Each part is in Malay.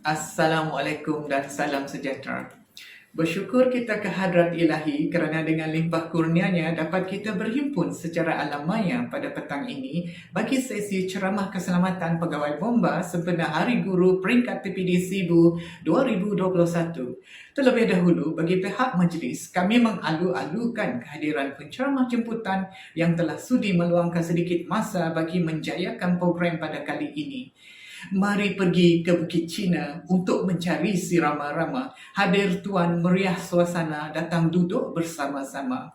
Assalamualaikum dan salam sejahtera. Bersyukur kita ke hadrat ilahi kerana dengan limpah kurnianya dapat kita berhimpun secara alam maya pada petang ini bagi sesi ceramah keselamatan pegawai bomba sempena Hari Guru peringkat TPD Sibu 2021. Terlebih dahulu, bagi pihak majlis, kami mengalu-alukan kehadiran penceramah jemputan yang telah sudi meluangkan sedikit masa bagi menjayakan program pada kali ini. Mari pergi ke Bukit Cina untuk mencari si Rama-Rama. Hadir Tuan meriah suasana, datang duduk bersama-sama.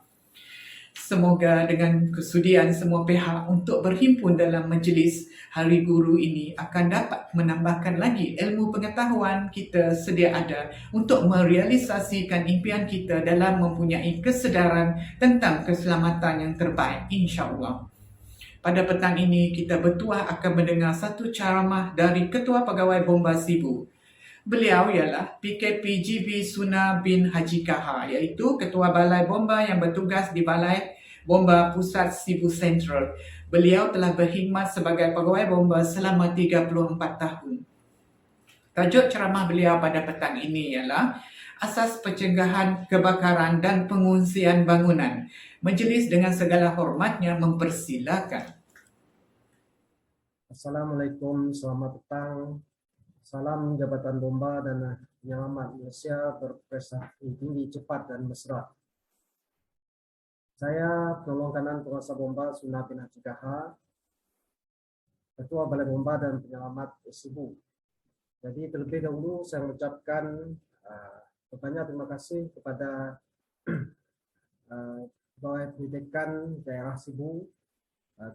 Semoga dengan kesudian semua pihak untuk berhimpun dalam majlis Hari Guru ini akan dapat menambahkan lagi ilmu pengetahuan kita sedia ada untuk merealisasikan impian kita dalam mempunyai kesedaran tentang keselamatan yang terbaik, insya-Allah. Pada petang ini, kita bertuah akan mendengar satu ceramah dari Ketua Pegawai Bomba Sibu. Beliau ialah PKP GB Suna bin Haji Kaha, iaitu Ketua Balai Bomba yang bertugas di Balai Bomba Pusat Sibu Central. Beliau telah berkhidmat sebagai pegawai bomba selama 34 tahun. Tajuk ceramah beliau pada petang ini ialah Asas Pencegahan Kebakaran dan Pengungsian Bangunan. Majlis dengan segala hormatnya mempersilakan. Assalamualaikum, selamat petang. Salam Jabatan Bomba dan Penyelamat Malaysia berprestasi tinggi, cepat dan mesra. Saya penolong kanan penguasa bomba Suna bin Haji Kaha, Ketua Balai Bomba dan Penyelamat Sibu. Jadi terlebih dahulu saya mengucapkan banyak terima kasih kepada Pegawai Pendidikan Daerah Sibu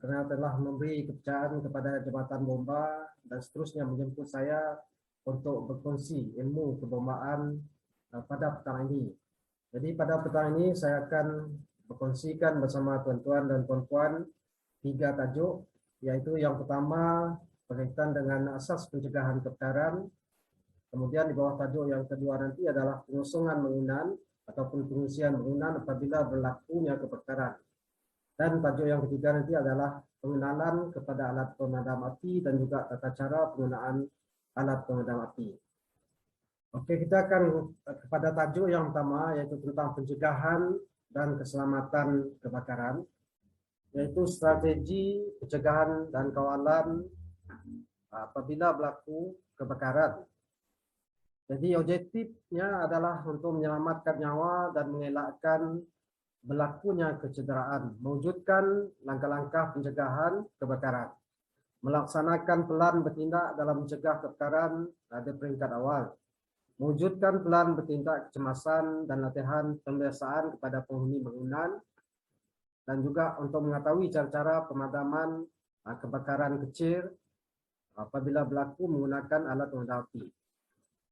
kerana telah memberi kepercayaan kepada Jabatan Bomba dan seterusnya menjemput saya untuk berkongsi ilmu kebombaan pada petang ini. Jadi pada petang ini saya akan berkongsikan bersama tuan-tuan dan puan-puan 3 tajuk, yaitu yang pertama berkaitan dengan asas pencegahan kebakaran. Kemudian di bawah tajuk yang kedua nanti adalah pengosongan bangunan ataupun pengungsian bangunan apabila berlakunya kebakaran. Dan tajuk yang ketiga nanti adalah pengenalan kepada alat pemadam api dan juga tata cara penggunaan alat pemadam api. Oke, kita akan kepada tajuk yang pertama, yaitu tentang pencegahan dan keselamatan kebakaran, yaitu strategi pencegahan dan kawalan apabila berlaku kebakaran. Jadi objektifnya adalah untuk menyelamatkan nyawa dan mengelakkan berlakunya kecederaan, mewujudkan langkah-langkah pencegahan kebakaran, melaksanakan pelan bertindak dalam mencegah kebakaran pada peringkat awal, mewujudkan pelan bertindak kecemasan dan latihan pembiasaan kepada penghuni bangunan, dan juga untuk mengetahui cara-cara pemadaman kebakaran kecil apabila berlaku menggunakan alat pemadam api.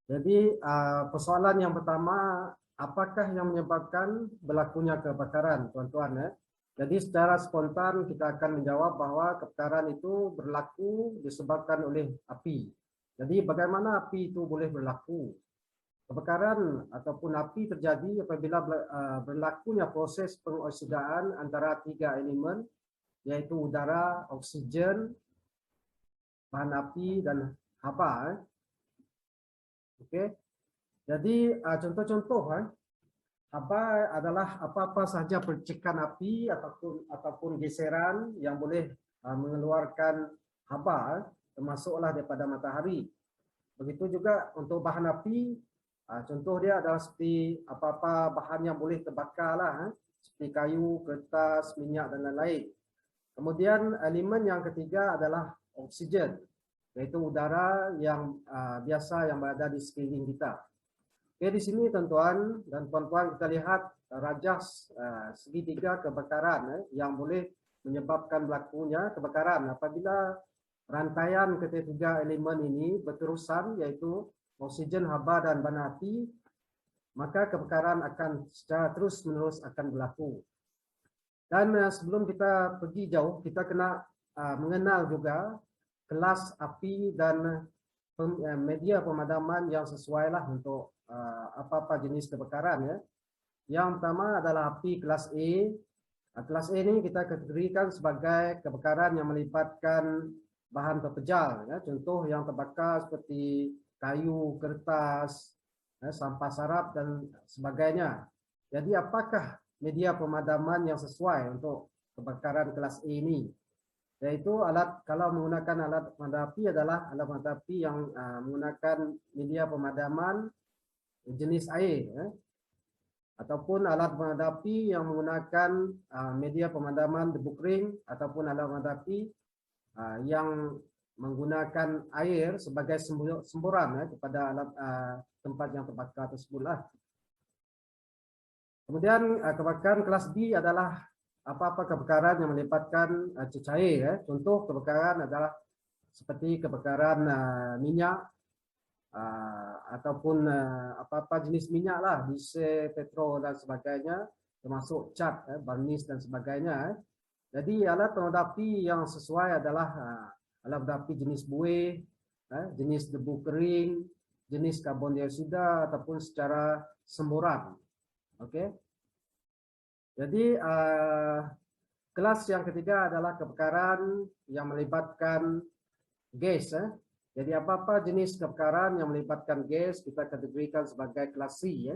Jadi persoalan yang pertama, apakah yang menyebabkan berlakunya kebakaran, tuan-tuan? Jadi secara spontan kita akan menjawab bahwa kebakaran itu berlaku disebabkan oleh api. Jadi bagaimana api itu boleh berlaku? Kebakaran ataupun api terjadi apabila berlakunya proses pengoksidaan antara 3 elemen, yaitu udara, oksigen, bahan api, dan haba. Okey. Jadi contoh-contoh haba adalah apa-apa sahaja percikan api ataupun geseran yang boleh mengeluarkan haba, termasuklah daripada matahari. Begitu juga untuk bahan api, contoh dia adalah seperti apa-apa bahan yang boleh terbakarlah, seperti kayu, kertas, minyak dan lain-lain. Kemudian elemen yang ketiga adalah oksigen, yaitu udara yang biasa yang berada di sekeliling kita. Oke, di sini tuan-tuan dan puan-puan kita lihat rajah segitiga kebakaran yang boleh menyebabkan berlakunya kebakaran apabila rantaian ketiga elemen ini berterusan, yaitu oksigen, haba dan bahan api, maka kebakaran akan secara terus-menerus akan berlaku. Dan sebelum kita pergi jauh, kita kena mengenal juga kelas api dan media pemadaman yang sesuailah untuk apa-apa jenis kebakaran ya. Yang pertama adalah api kelas A. Kelas A ini kita kategorikan sebagai kebakaran yang melibatkan bahan pepejal ya. Contoh yang terbakar seperti kayu, kertas, sampah sarap dan sebagainya. Jadi apakah media pemadaman yang sesuai untuk kebakaran kelas E ini? Yaitu kalau menggunakan alat pemadam api adalah alat pemadam api yang menggunakan media pemadaman jenis air, ataupun alat pemadam api yang menggunakan media pemadaman debu kering, ataupun alat pemadam api yang menggunakan air sebagai semburan kepada alat tempat yang terbakar tersebut. Kemudian kebakaran kelas B adalah apa-apa kebakaran yang melibatkan cecair. Contoh kebakaran adalah seperti kebakaran minyak ataupun apa-apa jenis minyak lah, diesel, petrol dan sebagainya, termasuk cat, varnish dan sebagainya. Jadi alat pemadam api yang sesuai adalah alat pemadam api jenis buih, jenis debu kering, jenis karbon dioksida ataupun secara semburan. Oke. Jadi kelas yang ketiga adalah kebakaran yang melibatkan gas. Jadi apa-apa jenis kebakaran yang melibatkan gas kita kategorikan sebagai kelas C.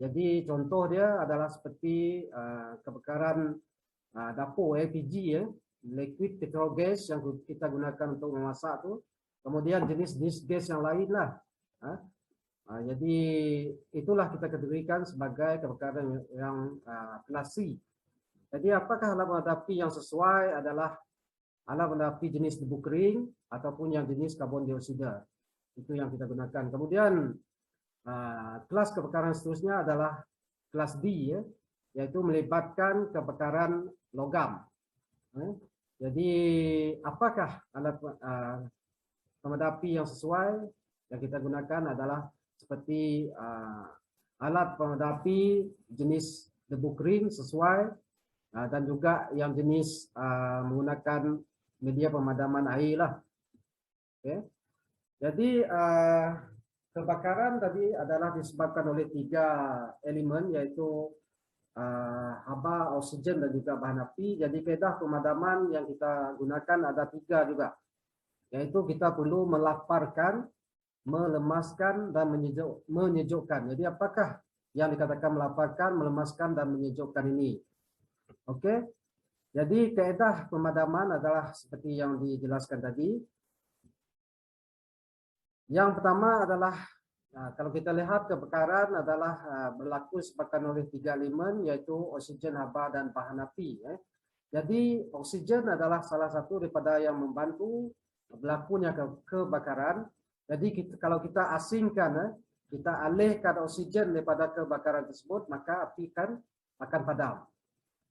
Jadi contoh dia adalah seperti kebakaran dapur LPG, liquid petrol gas yang kita gunakan untuk memasak tu. Kemudian jenis-jenis gas yang lain lah. Jadi itulah kita kategorikan sebagai kebakaran yang kelas C. Jadi apakah alat pemadam api yang sesuai adalah alat pemadam api jenis debu kering ataupun yang jenis karbon dioksida. Itu yang kita gunakan. Kemudian kelas kebakaran seterusnya adalah kelas D, yaitu melibatkan kebakaran logam. Jadi apakah alat pemadam api yang sesuai yang kita gunakan adalah seperti alat pemadam api jenis debu kering sesuai dan juga yang jenis menggunakan media pemadaman air lah. Okay. Jadi kebakaran tadi adalah disebabkan oleh 3 elemen, yaitu haba, oksigen dan juga bahan api. Jadi kaedah pemadaman yang kita gunakan ada 3 juga, yaitu kita perlu melaparkan, melemaskan dan menyejukkan. Jadi apakah yang dikatakan melaparkan, melemaskan dan menyejukkan ini? Oke. Jadi kaedah pemadaman adalah seperti yang dijelaskan tadi. Yang pertama adalah kalau kita lihat kebakaran adalah berlaku disebabkan oleh 3 elemen, yaitu oksigen, haba dan bahan api. Jadi oksigen adalah salah satu daripada yang membantu berlakunya kebakaran. Jadi kalau kita asingkan, kita alihkan oksigen daripada kebakaran tersebut, maka api akan padam.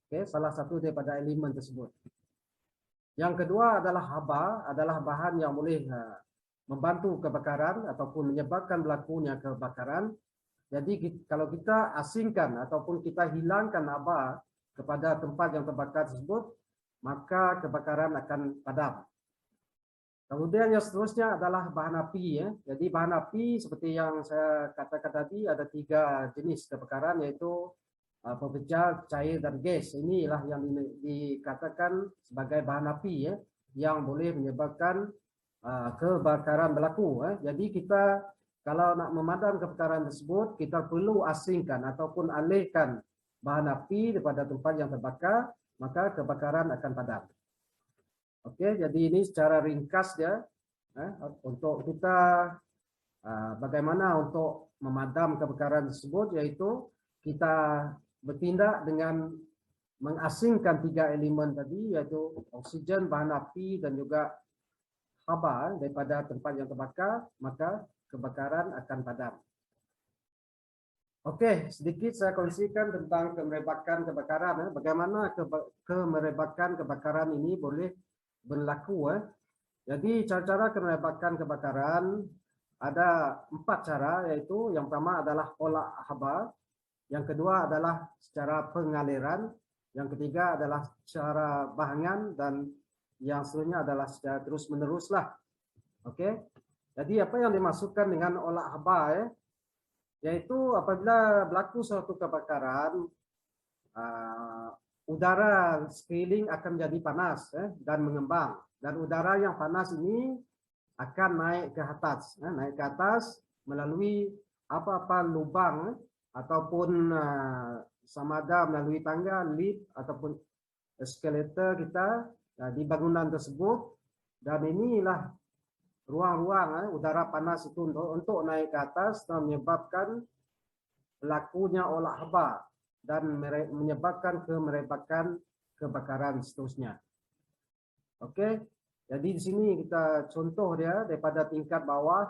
Oke, salah satu daripada elemen tersebut. Yang kedua adalah haba, adalah bahan yang boleh membantu kebakaran ataupun menyebabkan berlakunya kebakaran. Jadi kalau kita asingkan ataupun kita hilangkan haba kepada tempat yang terbakar tersebut, maka kebakaran akan padam. Kemudian yang seterusnya adalah bahan api. Jadi bahan api seperti yang saya katakan tadi ada 3 jenis kebakaran, yaitu pemecah, cair dan gas. Inilah yang dikatakan sebagai bahan api yang boleh menyebabkan kebakaran berlaku. Jadi kita kalau nak memadam kebakaran tersebut, kita perlu asingkan ataupun alihkan bahan api daripada tempat yang terbakar, maka kebakaran akan padam. Oke, jadi ini secara ringkas ya untuk kita bagaimana untuk memadam kebakaran tersebut, yaitu kita bertindak dengan mengasingkan 3 elemen tadi, yaitu oksigen, bahan api dan juga haba daripada tempat yang terbakar, maka kebakaran akan padam. Oke, sedikit saya kongsikan tentang kemerebakan kebakaran. Bagaimana kemerebakan kebakaran ini boleh berlaku. Jadi cara-cara kemerebakan kebakaran ada 4 cara, yaitu yang pertama adalah olah haba, yang kedua adalah secara pengaliran, yang ketiga adalah secara bahangan, dan yang seterusnya adalah secara terus-menerus lah. Oke. Jadi apa yang dimaksudkan dengan olah haba yaitu apabila berlaku suatu kebakaran, udara sekeliling akan menjadi panas dan mengembang. Dan udara yang panas ini akan naik ke atas, naik ke atas melalui apa-apa lubang ataupun sama ada melalui tangga, lift ataupun eskalator kita di bangunan tersebut. Dan inilah ruang-ruang udara panas itu untuk naik ke atas dan menyebabkan berlakunya olah haba dan menyebabkan kemerebakan kebakaran seterusnya. Oke, jadi di sini kita contoh dia daripada tingkat bawah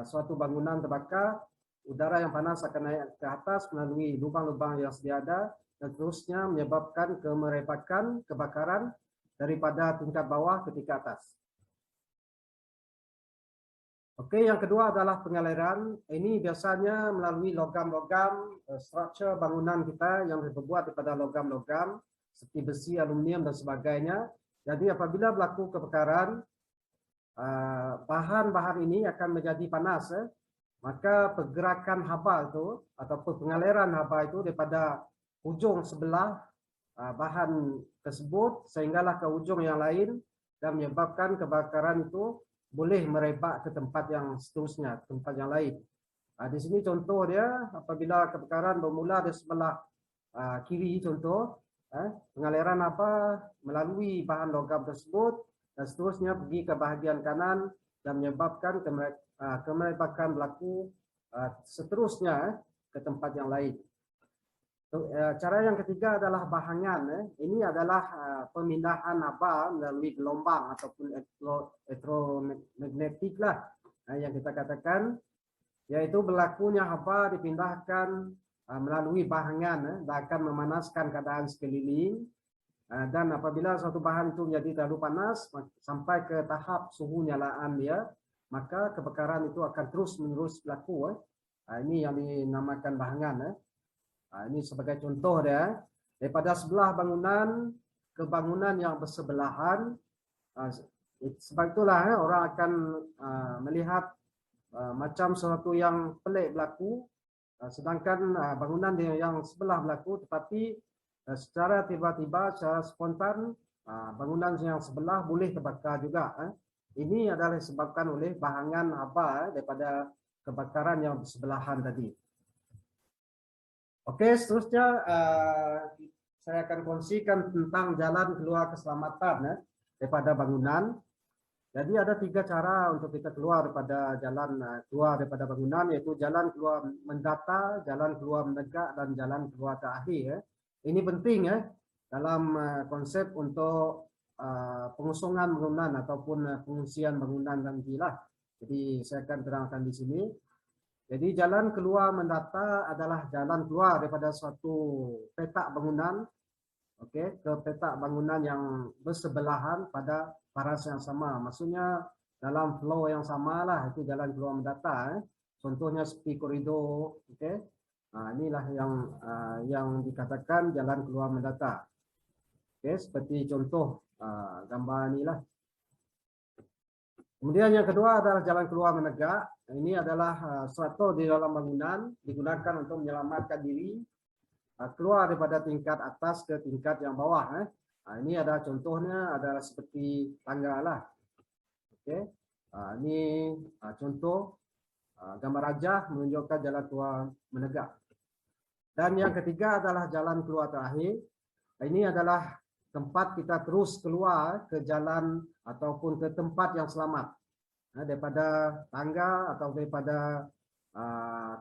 suatu bangunan terbakar, udara yang panas akan naik ke atas melalui lubang-lubang yang sedia ada dan terusnya menyebabkan kemerebakan kebakaran daripada tingkat bawah ke tingkat atas. Oke, yang kedua adalah pengaliran. Ini biasanya melalui logam-logam, struktur bangunan kita yang terbuat daripada logam-logam seperti besi, aluminium dan sebagainya. Jadi apabila berlaku kebakaran, bahan-bahan ini akan menjadi panas, maka pergerakan haba itu ataupun pengaliran haba itu daripada ujung sebelah bahan tersebut sehinggalah ke ujung yang lain dan menyebabkan kebakaran itu boleh merebak ke tempat yang seterusnya, tempat yang lain. Di sini contoh dia, apabila kebakaran bermula di sebelah kiri contoh, pengaliran apa melalui bahan logam tersebut dan seterusnya pergi ke bahagian kanan dan menyebabkan kemerebakan berlaku seterusnya ke tempat yang lain. Cara yang ketiga adalah bahangan. Ini adalah pemindahan haba melalui gelombang ataupun elektromagnetik lah yang kita katakan, yaitu berlakunya haba dipindahkan melalui bahangan dan akan memanaskan keadaan sekeliling. Dan apabila suatu bahan itu menjadi terlalu panas sampai ke tahap suhu nyalaan dia, maka kebakaran itu akan terus-menerus berlaku. Ini yang dinamakan bahangan. Ini sebagai contoh dia, daripada sebelah bangunan ke bangunan yang bersebelahan. Sebab itulah orang akan melihat macam sesuatu yang pelik berlaku, sedangkan bangunan yang sebelah berlaku, tetapi secara tiba-tiba, secara spontan, bangunan yang sebelah boleh terbakar juga. Ini adalah disebabkan oleh bahangan haba daripada kebakaran yang bersebelahan tadi. Oke, seterusnya saya akan kongsikan tentang jalan keluar keselamatan daripada bangunan. Jadi ada 3 cara untuk kita keluar daripada jalan keluar daripada bangunan, yaitu jalan keluar mendata, jalan keluar menegak, dan jalan keluar terakhir. Ini penting dalam konsep untuk pengusungan bangunan ataupun pengungsian bangunan nantilah. Jadi saya akan terangkan di sini. Jadi jalan keluar mendata adalah jalan keluar daripada suatu petak bangunan, ke petak bangunan yang bersebelahan pada paras yang sama. Maksudnya dalam flow yang sama lah, itu jalan keluar mendata. Contohnya seperti koridor, inilah yang dikatakan jalan keluar mendata. Seperti contoh gambar inilah. Kemudian yang kedua adalah jalan keluar menegak. Ini adalah suatu di dalam bangunan digunakan untuk menyelamatkan diri keluar daripada tingkat atas ke tingkat yang bawah. Ini ada contohnya adalah seperti tangga lah. Ini contoh gambar rajah menunjukkan jalan keluar menegak. Dan yang ketiga adalah jalan keluar terakhir. Ini adalah tempat kita terus keluar ke jalan ataupun ke tempat yang selamat, daripada tangga atau daripada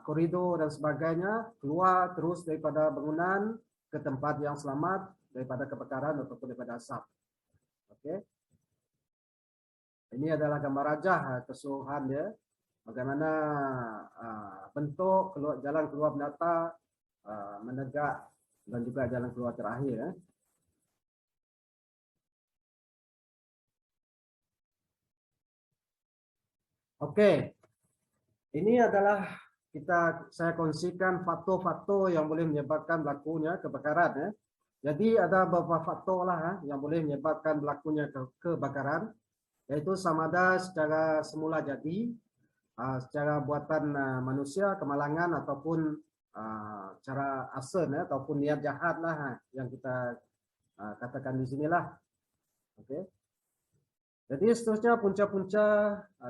koridor dan sebagainya, keluar terus daripada bangunan ke tempat yang selamat daripada kebakaran ataupun daripada asap. Ini adalah gambar rajah keseluruhan dia, bagaimana bentuk jalan keluar menata, menegak, dan juga jalan keluar terakhir. Oke, ini adalah saya kongsikan faktor-faktor yang boleh menyebabkan berlakunya kebakaran. Jadi ada beberapa faktor lah yang boleh menyebabkan berlakunya kebakaran, yaitu sama ada secara semula jadi, secara buatan manusia, kemalangan, ataupun cara asal ataupun niat jahat lah yang kita katakan di sinilah. Jadi seterusnya punca-punca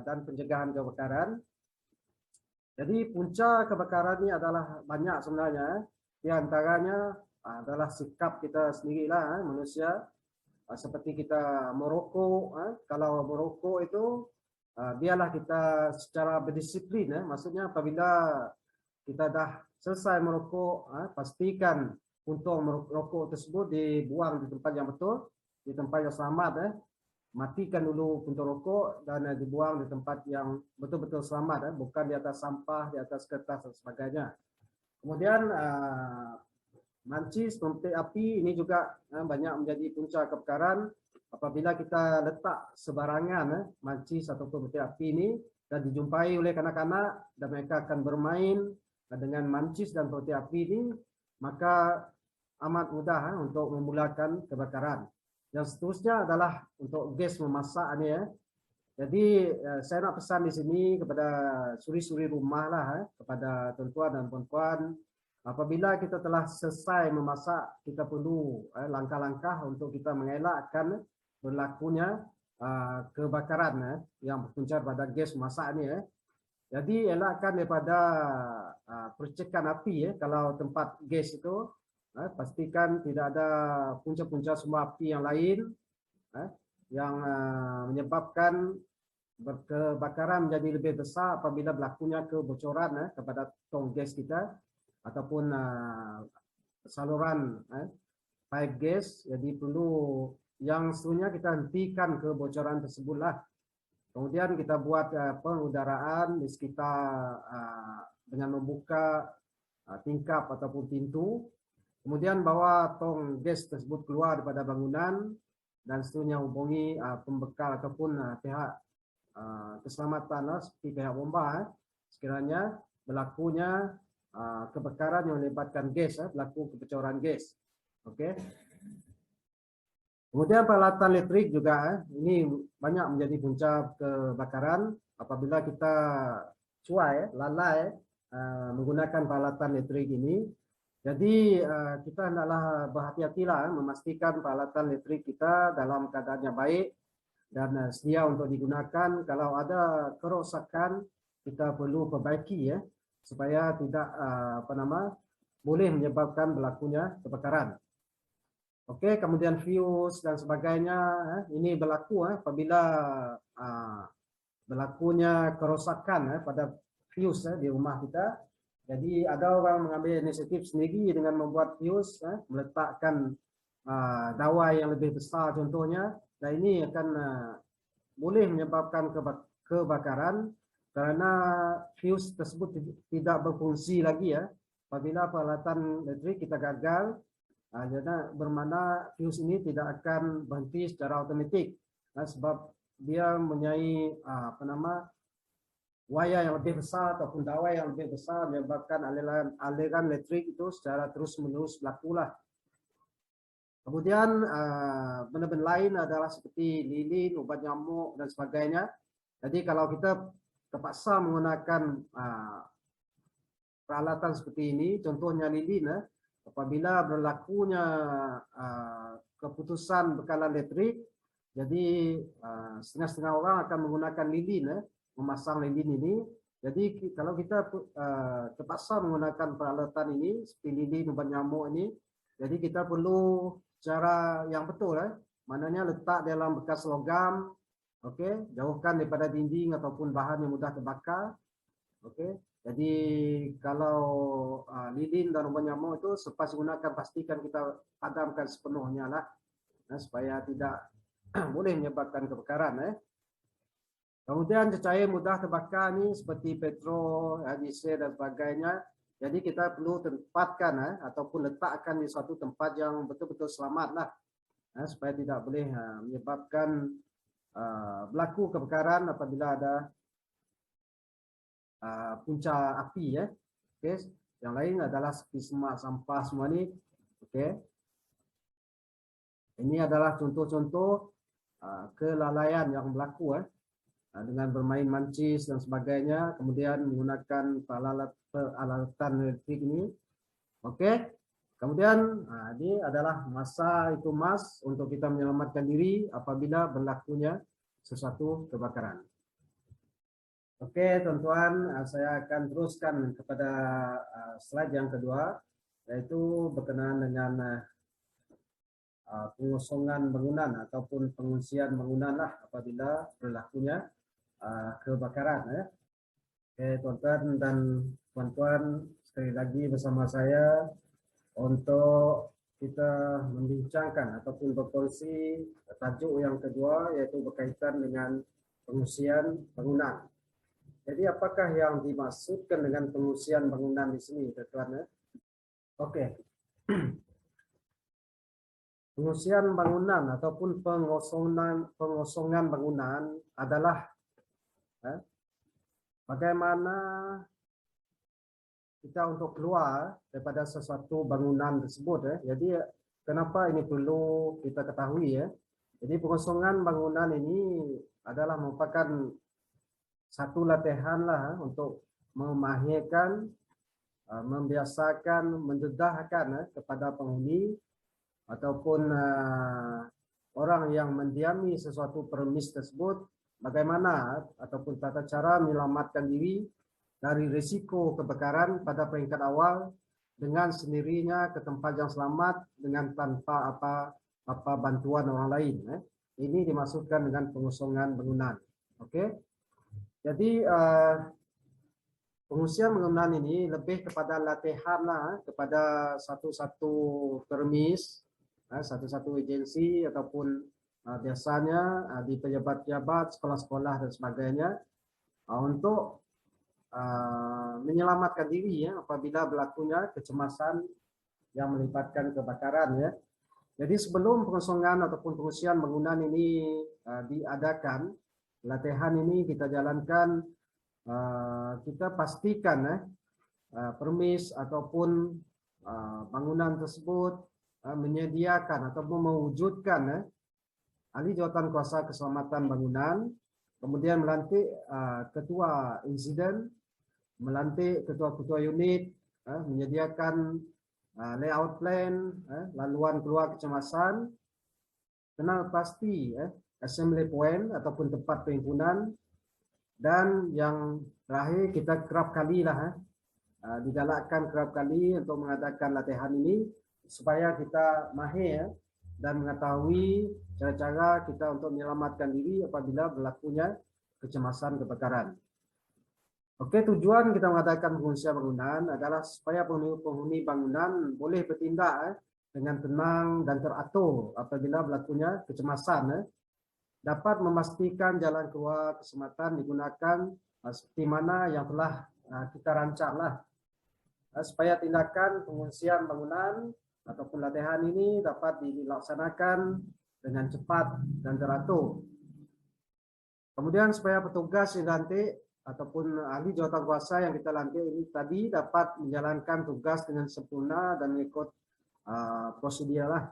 dan pencegahan kebakaran. Jadi punca kebakaran ini adalah banyak sebenarnya. Di antaranya adalah sikap kita sendirilah manusia. Seperti kita merokok. Kalau merokok itu biarlah kita secara berdisiplin. Maksudnya apabila kita dah selesai merokok, pastikan puntung merokok tersebut dibuang di tempat yang betul, di tempat yang selamat. Matikan dulu puntung rokok dan dibuang di tempat yang betul-betul selamat, bukan di atas sampah, di atas kertas dan sebagainya. Kemudian mancis, pemetik api ini juga banyak menjadi punca kebakaran. Apabila kita letak sebarangan mancis atau pemetik api ini dan dijumpai oleh kanak-kanak dan mereka akan bermain dengan mancis dan pemetik api ini, maka amat mudah untuk memulakan kebakaran. Yang seterusnya adalah untuk gas memasak ni ya. Jadi saya nak pesan di sini kepada suri-suri rumah lah, kepada tuan-tuan dan puan-puan, apabila kita telah selesai memasak, kita perlu langkah-langkah untuk kita mengelakkan berlakunya kebakaran yang berpunca pada gas memasak ni ya. Jadi elakkan daripada percikan api kalau tempat gas itu. Pastikan tidak ada punca-punca sumber api yang lain yang menyebabkan kebakaran menjadi lebih besar apabila berlakunya kebocoran kepada tong gas kita ataupun saluran pipe gas. Jadi perlu yang seterusnya kita hentikan kebocoran tersebutlah. Kemudian kita buat pengudaraan di sekitar dengan membuka tingkap ataupun pintu. Kemudian bawa tong gas tersebut keluar daripada bangunan dan seterusnya hubungi pembekal ataupun pihak keselamatan seperti pihak bomba sekiranya berlakunya kebakaran yang melibatkan gas, berlaku kebocoran gas. Okey. Kemudian peralatan listrik juga ini banyak menjadi punca kebakaran apabila kita cuai, lalai menggunakan peralatan listrik ini. Jadi kita hendaklah berhati-hatilah memastikan peralatan listrik kita dalam keadaan yang baik dan sedia untuk digunakan. Kalau ada kerosakan kita perlu perbaiki supaya tidak boleh menyebabkan berlakunya kebakaran. Okey, kemudian fuse dan sebagainya ini berlaku apabila berlakunya kerosakan pada fuse di rumah kita. Jadi ada orang mengambil inisiatif sendiri dengan membuat fuse, meletakkan dawai yang lebih besar contohnya, dan ini akan boleh menyebabkan kebakaran kerana fuse tersebut tidak berfungsi lagi apabila peralatan elektrik kita gagal. Jadi bermakna fuse ini tidak akan berhenti secara automatik sebab dia mempunyai wayar yang lebih besar ataupun dawai yang lebih besar menyebabkan aliran elektrik itu secara terus-menerus berlakulah. Kemudian benda-benda lain adalah seperti lilin, ubat nyamuk dan sebagainya. Jadi kalau kita terpaksa menggunakan peralatan seperti ini, contohnya lilin, apabila berlakunya keputusan bekalan elektrik, jadi setengah-setengah orang akan menggunakan lilin memasang lilin ini. Jadi kalau kita terpaksa menggunakan peralatan ini seperti lilin, ubat nyamuk ini, jadi kita perlu cara yang betul maknanya letak dalam bekas logam, okey, jauhkan daripada dinding ataupun bahan yang mudah terbakar. Okey. Jadi kalau lilin dan ubat nyamuk itu selepas digunakan pastikan kita padamkan sepenuhnya lah supaya tidak boleh menyebabkan kebakaran Kemudian cecair mudah terbakar ni seperti petrol, diesel dan sebagainya. Jadi kita perlu tempatkan ataupun letakkan di suatu tempat yang betul-betul selamat lah supaya tidak boleh menyebabkan berlaku kebakaran apabila ada punca api Okay. Yang lain adalah seperti semak, sampah semua ni. Okay. Ini adalah contoh-contoh kelalaian yang berlaku dengan bermain mancis dan sebagainya, kemudian menggunakan peralatan elektrik ini. Okey. Kemudian ini adalah masa itu untuk kita menyelamatkan diri apabila berlakunya sesuatu kebakaran. Oke, teman-teman, saya akan teruskan kepada slide yang kedua, yaitu berkenaan dengan pengosongan bangunan ataupun pengungsian bangunan lah apabila berlakunya kebakaran. Oke, tuan-tuan dan puan-puan, sekali lagi bersama saya untuk kita membincangkan ataupun berkongsi tajuk yang kedua, yaitu berkaitan dengan pengungsian bangunan. Jadi apakah yang dimaksudkan dengan pengungsian bangunan di sini, tuan-tuan? Oke. Pengungsian bangunan ataupun pengosongan bangunan adalah bagaimana kita untuk keluar daripada sesuatu bangunan tersebut. Jadi kenapa ini perlu kita ketahui? Jadi pengosongan bangunan ini adalah merupakan satu latihan lah untuk memahirkan, membiasakan, mendedahkan kepada penghuni ataupun orang yang mendiami sesuatu premis tersebut bagaimana ataupun tata cara menyelamatkan diri dari risiko kebakaran pada peringkat awal dengan sendirinya ke tempat yang selamat dengan tanpa apa bantuan orang lain. Ini dimaksudkan dengan pengosongan bangunan. Oke. Jadi pengungsian bangunan ini lebih kepada latihan lah kepada satu-satu permis, satu-satu agensi ataupun biasanya di pejabat-pejabat, sekolah-sekolah dan sebagainya untuk menyelamatkan diri apabila berlakunya kecemasan yang melibatkan kebakaran. Jadi sebelum pengosongan ataupun pengungsian bangunan ini diadakan, latihan ini kita jalankan, kita pastikan permis ataupun bangunan tersebut menyediakan ataupun mewujudkan ahli jawatan kuasa keselamatan bangunan, kemudian melantik ketua insiden, melantik ketua-ketua unit, menyediakan layout plan, laluan keluar kecemasan, kenal pasti assembly point ataupun tempat perhimpunan, dan yang terakhir kita kerap kali lah digalakkan kerap kali untuk mengadakan latihan ini supaya kita mahir dan mengetahui cara-cara kita untuk menyelamatkan diri apabila berlakunya kecemasan kebakaran. Oke, tujuan kita mengadakan pengungsian bangunan adalah supaya penghuni bangunan boleh bertindak dengan tenang dan teratur apabila berlakunya kecemasan, dapat memastikan jalan keluar keselamatan digunakan seperti mana yang telah kita rancanglah, supaya tindakan pengungsian bangunan ataupun latihan ini dapat dilaksanakan dengan cepat dan teratur. Kemudian supaya petugas yang dilantik ataupun ahli jawatan kuasa yang kita lantik ini tadi dapat menjalankan tugas dengan sempurna dan mengikut prosedur lah.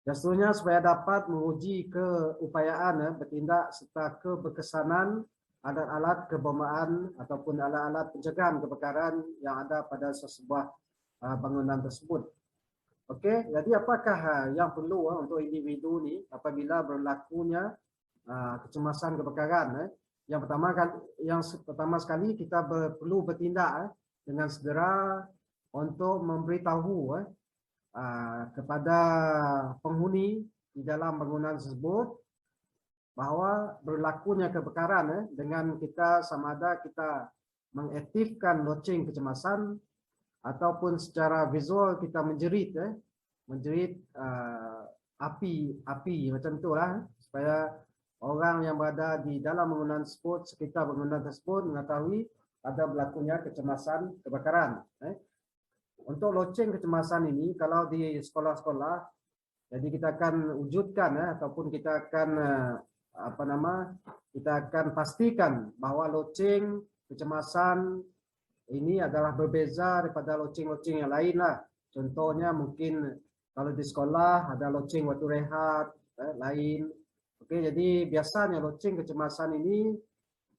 Dan seterusnya supaya dapat menguji keupayaan bertindak serta keberkesanan alat-alat kebombaan ataupun alat-alat pencegahan kebakaran yang ada pada sebuah bangunan tersebut. Okey, jadi apakah yang perlu untuk individu ni apabila berlakunya kecemasan kebakaran? Yang pertama sekali kita perlu bertindak dengan segera untuk memberitahu kepada penghuni di dalam bangunan tersebut bahawa berlakunya kebakaran dengan kita sama ada kita mengaktifkan loceng kecemasan ataupun secara visual kita menjerit api macam itulah, supaya orang yang berada di dalam bangunan tersebut, sekitar bangunan tersebut mengetahui ada berlakunya kecemasan kebakaran. Untuk loceng kecemasan ini kalau di sekolah-sekolah, jadi kita akan wujudkan ataupun kita akan kita akan pastikan bahawa loceng kecemasan ini adalah berbeza daripada loceng-loceng yang lain lah. Contohnya mungkin kalau di sekolah ada loceng waktu rehat lain. Okey, jadi biasanya loceng kecemasan ini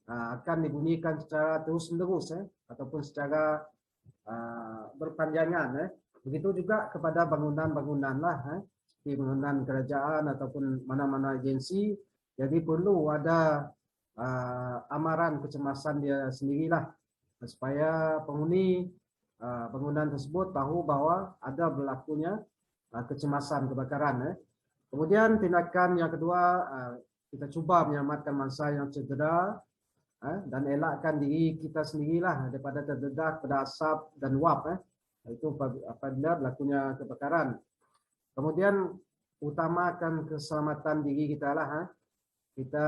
akan dibunyikan secara terus-menerus ataupun secara berpanjangan. Begitu juga kepada bangunan-bangunan lah, seperti bangunan kerajaan ataupun mana-mana agensi, Jadi perlu ada amaran kecemasan dia sendirilah supaya penghuni bangunan tersebut tahu bahwa ada berlakunya kecemasan kebakaran. Kemudian tindakan yang kedua, kita cuba menyelamatkan mangsa yang cedera dan elakkan diri kita sendirilah daripada terdedah pada asap dan wap. Itu apabila berlakunya kebakaran. Kemudian utamakan keselamatan diri kita lah. Kita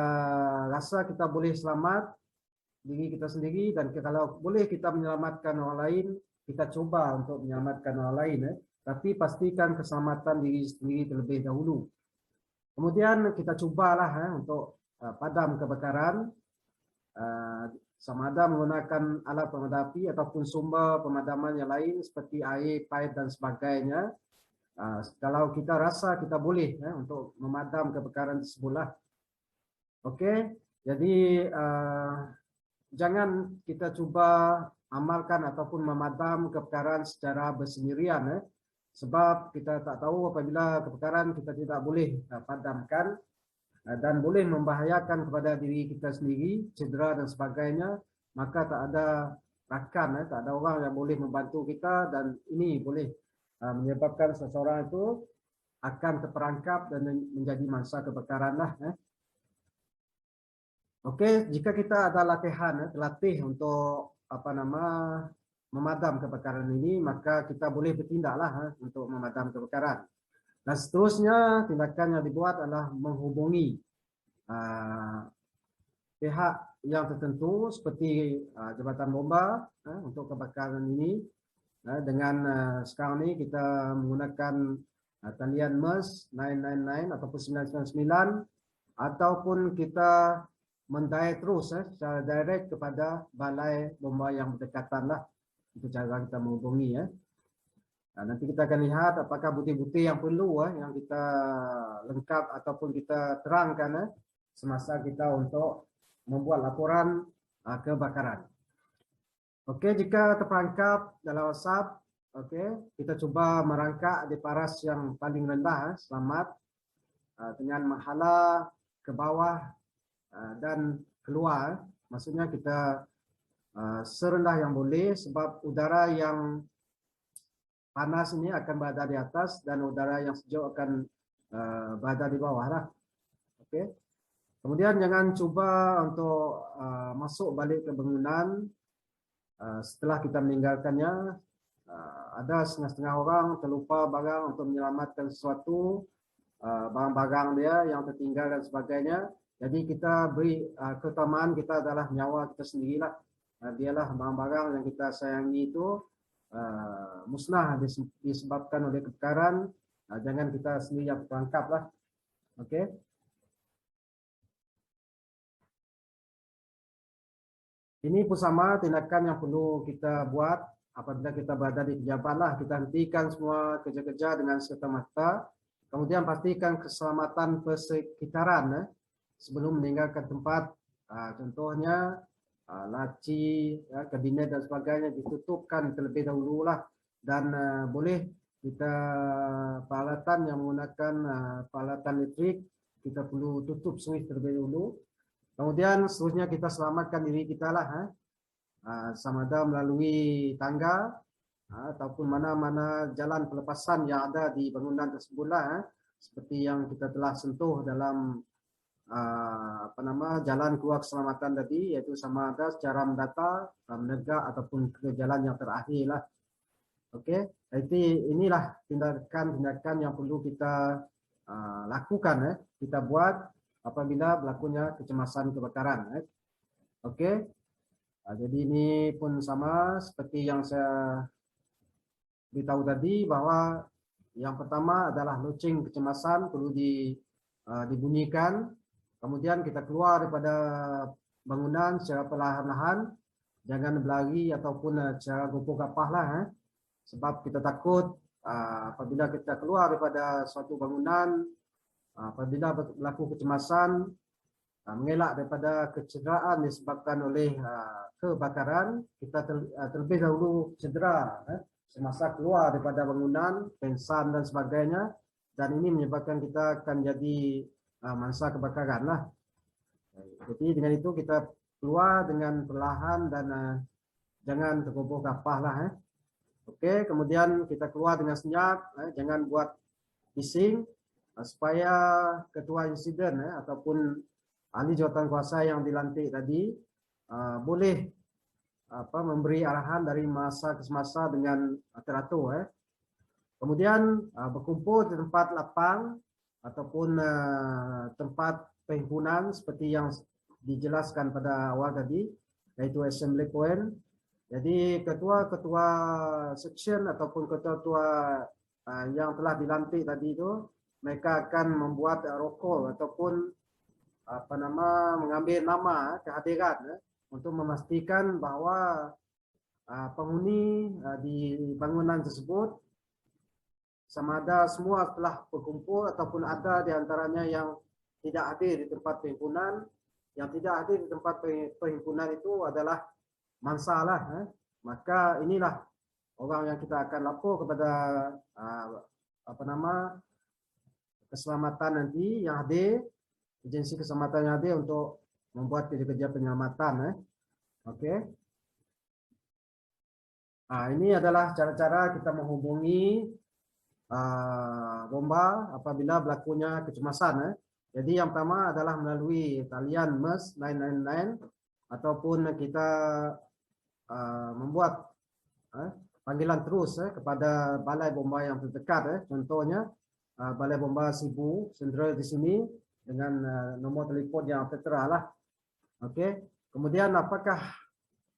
rasa kita boleh selamat diri kita sendiri, dan kalau boleh kita menyelamatkan orang lain, kita coba untuk menyelamatkan orang lain. Tapi pastikan keselamatan diri sendiri terlebih dahulu. Kemudian kita cubalah untuk padam kebakaran, sama ada menggunakan alat pemadam api ataupun sumber pemadaman yang lain seperti air, pipe dan sebagainya. Kalau kita rasa kita boleh untuk memadam kebakaran tersebutlah. Okey, jadi jangan kita cuba amalkan ataupun memadam kebakaran secara bersendirian, sebab kita tak tahu apabila kebakaran kita tidak boleh padamkan dan boleh membahayakan kepada diri kita sendiri, cedera dan sebagainya, maka tak ada rakan, tak ada orang yang boleh membantu kita, dan ini boleh menyebabkan seseorang itu akan terperangkap dan menjadi mangsa kebakaran lah. Okey, jika kita ada latihan, terlatih untuk memadam kebakaran ini, maka kita boleh bertindaklah untuk memadam kebakaran. Dan seterusnya, tindakan yang dibuat adalah menghubungi pihak yang tertentu seperti Jabatan Bomba untuk kebakaran ini. Dengan sekarang ini kita menggunakan talian MERS 999 ataupun 999, ataupun kita mendai terus secara direct kepada balai bomba yang berdekatan lah. Itu cara kita menghubungi. Nanti kita akan lihat apakah bukti-bukti yang perlu yang kita lengkap ataupun kita terangkan semasa kita untuk membuat laporan kebakaran. Okey, jika terperangkap dalam asap, okey, kita cuba merangkak di paras yang paling rendah, selamat, dengan menghala ke bawah dan keluar. Maksudnya kita serendah yang boleh, sebab udara yang panas ini akan berada di atas dan udara yang sejuk akan berada di bawah lah. Okey. Kemudian jangan cuba untuk masuk balik ke bangunan setelah kita meninggalkannya. Ada setengah-setengah orang terlupa barang untuk menyelamatkan sesuatu, barang-barang dia yang tertinggal dan sebagainya. Jadi kita beri keutamaan kita adalah nyawa kita sendirilah. Biarlah barang-barang yang kita sayangi itu musnah disebabkan oleh kebakaran. Jangan kita sendiri yang terperangkap lah. Okey. Ini pun sama tindakan yang perlu kita buat apabila kita berada di pejabat lah. Kita hentikan semua kerja-kerja dengan serta-merta. Kemudian pastikan keselamatan persekitaran sebelum meninggalkan tempat. Contohnya laci, kabinet dan sebagainya ditutupkan terlebih dahulu lah. Dan boleh kita peralatan yang menggunakan peralatan elektrik, kita perlu tutup switch terlebih dahulu. Kemudian seterusnya kita selamatkan diri kita lah, sama ada melalui tangga ataupun mana-mana jalan pelepasan yang ada di bangunan tersebut lah, seperti yang kita telah sentuh dalam jalan keluar keselamatan tadi, iaitu sama ada secara mendatar, menegak ataupun ke jalan yang terakhir lah. Okey, jadi inilah tindakan-tindakan yang perlu kita lakukan, kita buat apabila berlakunya kecemasan kebakaran. Okey, jadi ini pun sama seperti yang saya beritahu tadi, bahawa yang pertama adalah loceng kecemasan perlu dibunyikan. Kemudian kita keluar daripada bangunan secara perlahan-lahan, jangan berlari ataupun secara gopoh gapah lah, sebab kita takut apabila kita keluar daripada suatu bangunan, apabila berlaku kecemasan, mengelak daripada kecederaan disebabkan oleh kebakaran, kita terlebih dahulu cedera semasa keluar daripada bangunan, pengsan dan sebagainya, dan ini menyebabkan kita akan jadi mangsa kebakaran lah. Jadi dengan itu kita keluar dengan perlahan dan jangan tergopoh gapah lah. Oke, kemudian kita keluar dengan senyap, jangan buat bising supaya ketua insiden ataupun ahli jawatan kuasa yang dilantik tadi boleh memberi arahan dari masa ke masa dengan teratur. Kemudian berkumpul di tempat lapang ataupun tempat perhimpunan seperti yang dijelaskan pada awal tadi, yaitu assembly point. Jadi ketua-ketua section ataupun ketua-ketua yang telah dilantik tadi itu, mereka akan membuat roll call ataupun mengambil nama kehadiran untuk memastikan bahwa penghuni di bangunan tersebut sama ada semua telah berkumpul ataupun ada di antaranya yang tidak hadir di tempat perhimpunan. Yang tidak hadir di tempat perhimpunan itu adalah masalah. Maka inilah orang yang kita akan lapor kepada keselamatan nanti yang hadir, agensi keselamatan yang hadir untuk membuat kerja-kerja penyelamatan. Oke. Ini adalah cara-cara kita menghubungi bomba apabila berlakunya kecemasan. Jadi yang pertama adalah melalui talian MERS 999 ataupun kita membuat panggilan terus kepada balai bomba yang terdekat. Contohnya balai bomba Sibu Sentral di sini dengan nomor telefon yang tertera lah. Okey. Kemudian apakah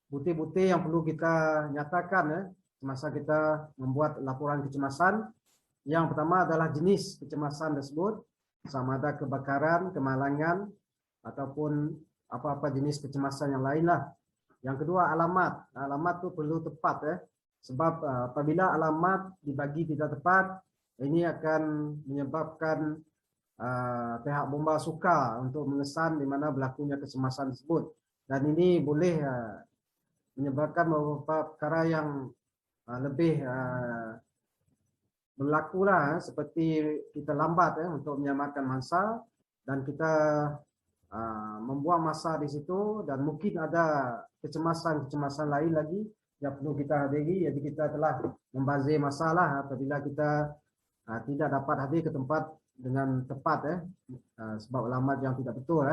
bukti-bukti yang perlu kita nyatakan semasa kita membuat laporan kecemasan? Yang pertama adalah jenis kecemasan tersebut, sama ada kebakaran, kemalangan, ataupun apa-apa jenis kecemasan yang lain lah. Yang kedua alamat. Alamat tu perlu tepat sebab apabila alamat dibagi tidak tepat, ini akan menyebabkan pihak bomba sukar untuk mengesan di mana berlakunya kecemasan tersebut. Dan ini boleh menyebabkan beberapa perkara yang lebih berlaku lah, seperti kita lambat untuk menyamakan masa dan kita membuang masa di situ, dan mungkin ada kecemasan-kecemasan lain lagi yang perlu kita hadiri. Jadi kita telah membazir masalah apabila kita tidak dapat hadir ke tempat dengan tepat sebab alamat yang tidak betul.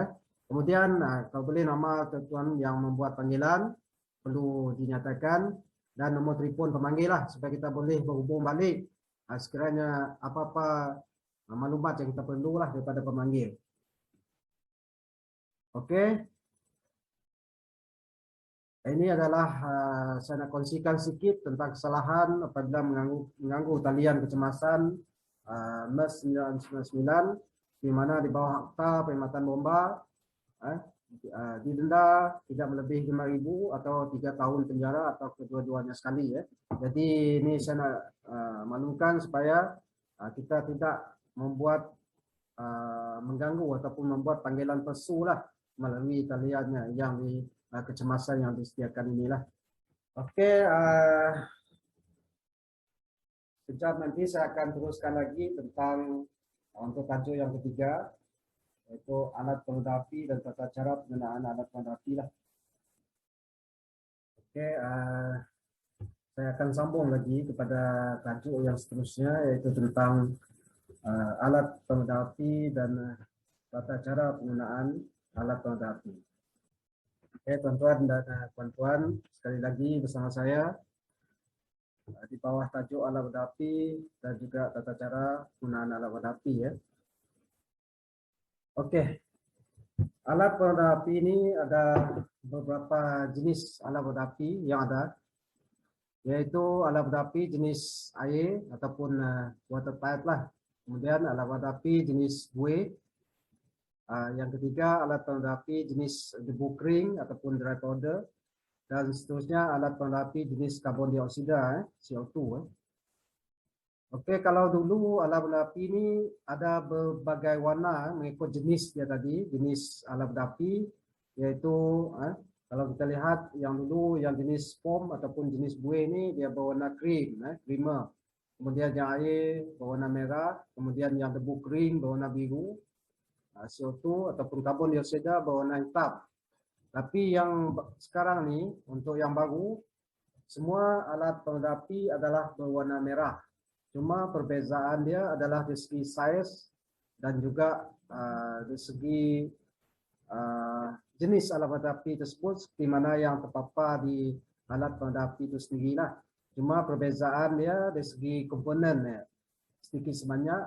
Kemudian kalau boleh nama tuan yang membuat panggilan perlu dinyatakan dan nomor telefon pemanggil lah supaya kita boleh berhubung balik sekiranya apa-apa maklumat yang kita perlulah daripada pemanggil. Okey. Ini adalah saya nak kongsikan sedikit tentang kesalahan apabila mengganggu talian kecemasan MERS 999 di mana di bawah Akta Perkhidmatan Bomba didenda tidak melebihi 5,000 atau 3 tahun penjara atau kedua-duanya sekali. Jadi ini saya nak maklumkan supaya kita tidak membuat mengganggu ataupun membuat panggilan palsu lah melalui taliannya yang di kecemasan yang disediakan inilah. Okey, sekejap nanti saya akan teruskan lagi tentang untuk tajuk yang ketiga, yaitu alat penerangan api dan tata cara penggunaan alat penerangan api lah. Okey, saya akan sambung lagi kepada tajuk yang seterusnya, yaitu tentang alat penerangan api dan tata cara penggunaan alat penerangan api. Okey, tuan-tuan dan puan-puan, sekali lagi bersama saya di bawah tajuk alat penerangan api dan juga tata cara penggunaan alat penerangan api. Okey, alat penerangan api ini ada beberapa jenis alat penerangan api yang ada, yaitu alat penerangan api jenis air ataupun water pipe lah. Kemudian alat penerangan api jenis buih. Yang ketiga alat penerangan api jenis debu kering ataupun dry powder, dan seterusnya alat penerangan api jenis karbon dioksida CO2. Okey, kalau dulu alat penerangan api ini ada berbagai warna mengikut jenis dia tadi, jenis alat penerangan api, iaitu kalau kita lihat yang dulu yang jenis foam ataupun jenis buih ini dia berwarna krim, creamer. Kemudian yang air berwarna merah, kemudian yang debu kering berwarna biru. CO2 ataupun karbon dioksida berwarna hitam. Tapi yang sekarang ni untuk yang baru, semua alat pemadam api adalah berwarna merah. Cuma perbezaan dia adalah dari segi saiz dan juga dari segi jenis alat pemadam api tersebut, seperti mana yang terpapar di alat pemadam api itu sendirilah. Cuma perbezaan dia dari segi komponen ya, sedikit sebanyak.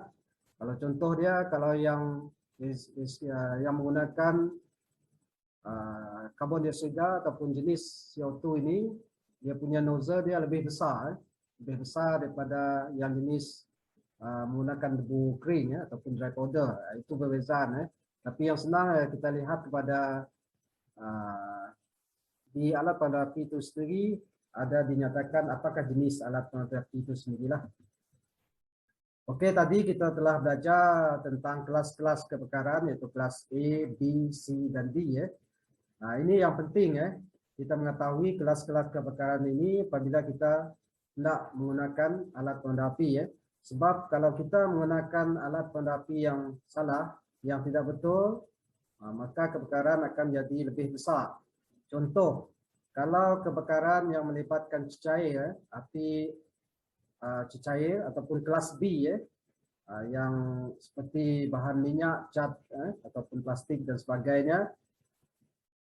Kalau contoh dia, kalau yang menggunakan karbon dioksida ataupun jenis CO2 ini, dia punya nozzle dia lebih besar daripada yang jenis menggunakan debu kering ya, ataupun dry powder. Itu perbezaan. Tapi yang senang kita lihat kepada di alat pemadam api itu sendiri ada dinyatakan apakah jenis alat pemadam api itu sendirilah. Oke, tadi kita telah belajar tentang kelas-kelas kebakaran, yaitu kelas A, B, C, dan D ya. Nah, ini yang penting ya. Kita mengetahui kelas-kelas kebakaran ini apabila kita tidak menggunakan alat pemadam api ya. Sebab kalau kita menggunakan alat pemadam api yang salah, yang tidak betul, maka kebakaran akan jadi lebih besar. Contoh, kalau kebakaran yang melibatkan cecair, api cecair ataupun kelas B ya, yang seperti bahan minyak, cat ataupun plastik dan sebagainya.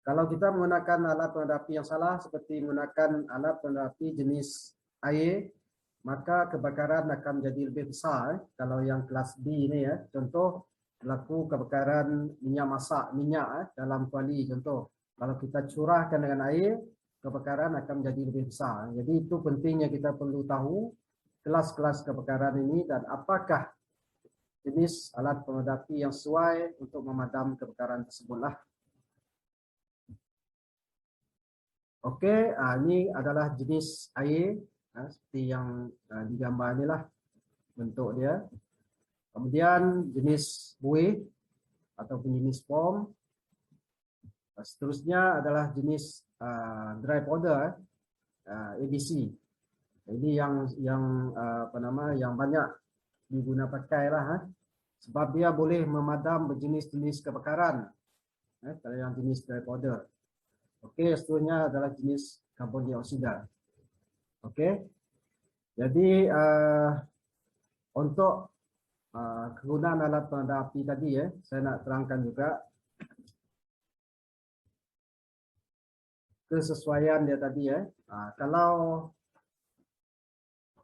Kalau kita menggunakan alat pemadam api yang salah seperti menggunakan alat pemadam api jenis air, maka kebakaran akan menjadi lebih besar. Kalau yang kelas B ini ya, contoh berlaku kebakaran minyak masak, minyak dalam kuali contoh. Kalau kita curahkan dengan air, kebakaran akan menjadi lebih besar. Jadi itu pentingnya kita perlu tahu kelas-kelas kebakaran ini dan apakah jenis alat pemadam api yang sesuai untuk memadam kebakaran tersebutlah. Oke, ini adalah jenis air seperti yang digambar inilah bentuk dia. Kemudian jenis buih ataupun jenis foam. Seterusnya adalah jenis dry powder, ABC. Ini yang banyak diguna pakai lah, sebab dia boleh memadam berjenis-jenis kebakaran. Kalau yang jenis dry powder. Okey, seterusnya adalah jenis karbon dioksida. Okey. Jadi untuk kegunaan alat pemadam api tadi saya nak terangkan juga kesesuaian dia tadi kalau